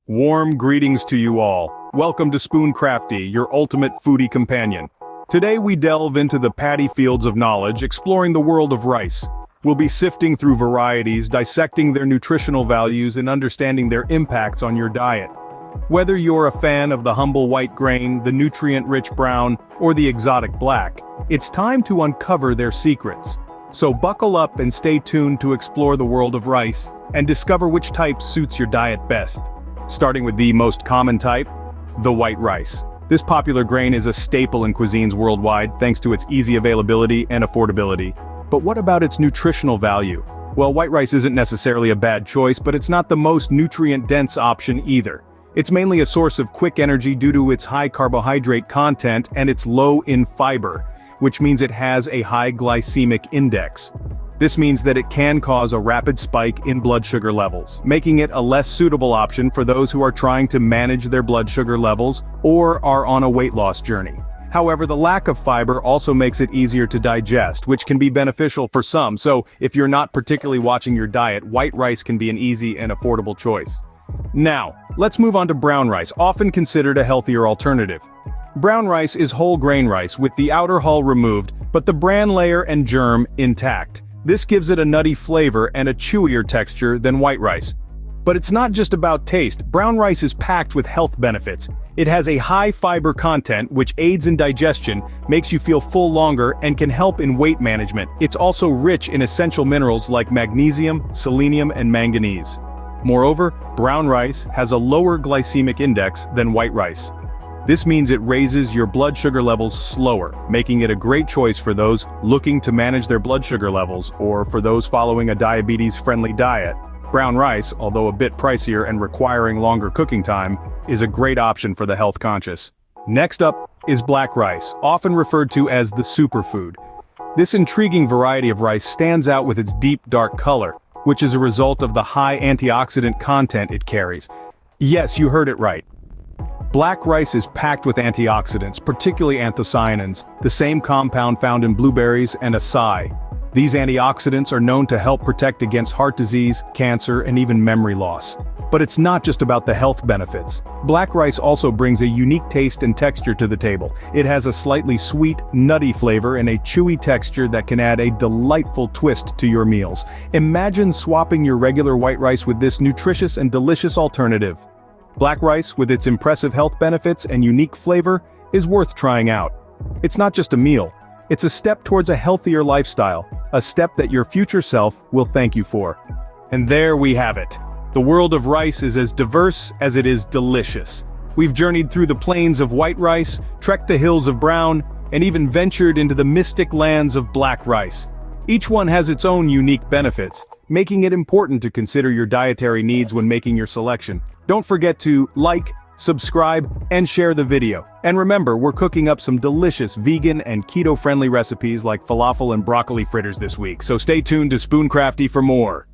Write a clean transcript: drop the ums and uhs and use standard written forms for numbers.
Warm greetings to you all. Welcome to SpoonCrafty, your ultimate foodie companion. Today we delve into the paddy fields of knowledge, exploring the world of rice. We'll be sifting through varieties, dissecting their nutritional values, and understanding their impacts on your diet. Whether you're a fan of the humble white grain, the nutrient-rich brown, or the exotic black, it's time to uncover their secrets. So buckle up and stay tuned to explore the world of rice, and discover which type suits your diet best. Starting with the most common type, the white rice. This popular grain is a staple in cuisines worldwide thanks to its easy availability and affordability. But what about its nutritional value? Well, white rice isn't necessarily a bad choice, but it's not the most nutrient-dense option either. It's mainly a source of quick energy due to its high carbohydrate content and it's low in fiber, which means it has a high glycemic index. This means that it can cause a rapid spike in blood sugar levels, making it a less suitable option for those who are trying to manage their blood sugar levels or are on a weight loss journey. However, the lack of fiber also makes it easier to digest, which can be beneficial for some, so if you're not particularly watching your diet, white rice can be an easy and affordable choice. Now, let's move on to brown rice, often considered a healthier alternative. Brown rice is whole grain rice with the outer hull removed, but the bran layer and germ intact. This gives it a nutty flavor and a chewier texture than white rice. But it's not just about taste. Brown rice is packed with health benefits. It has a high fiber content which aids in digestion, makes you feel full longer, and can help in weight management. It's also rich in essential minerals like magnesium, selenium, and manganese. Moreover, brown rice has a lower glycemic index than white rice. This means it raises your blood sugar levels slower, making it a great choice for those looking to manage their blood sugar levels or for those following a diabetes-friendly diet. Brown rice, although a bit pricier and requiring longer cooking time, is a great option for the health-conscious. Next up is black rice, often referred to as the superfood. This intriguing variety of rice stands out with its deep, dark color, which is a result of the high antioxidant content it carries. Yes, you heard it right. Black rice is packed with antioxidants, particularly anthocyanins, the same compound found in blueberries and acai. These antioxidants are known to help protect against heart disease, cancer, and even memory loss. But it's not just about the health benefits. Black rice also brings a unique taste and texture to the table. It has a slightly sweet, nutty flavor and a chewy texture that can add a delightful twist to your meals. Imagine swapping your regular white rice with this nutritious and delicious alternative. Black rice, with its impressive health benefits and unique flavor, is worth trying out. It's not just a meal. It's a step towards a healthier lifestyle, a step that your future self will thank you for. And there we have it. The world of rice is as diverse as it is delicious. We've journeyed through the plains of white rice, trekked the hills of brown, and even ventured into the mystic lands of black rice. Each one has its own unique benefits, making it important to consider your dietary needs when making your selection. Don't forget to like, subscribe, and share the video. And remember, we're cooking up some delicious vegan and keto-friendly recipes like falafel and broccoli fritters this week, so stay tuned to SpoonCrafty for more.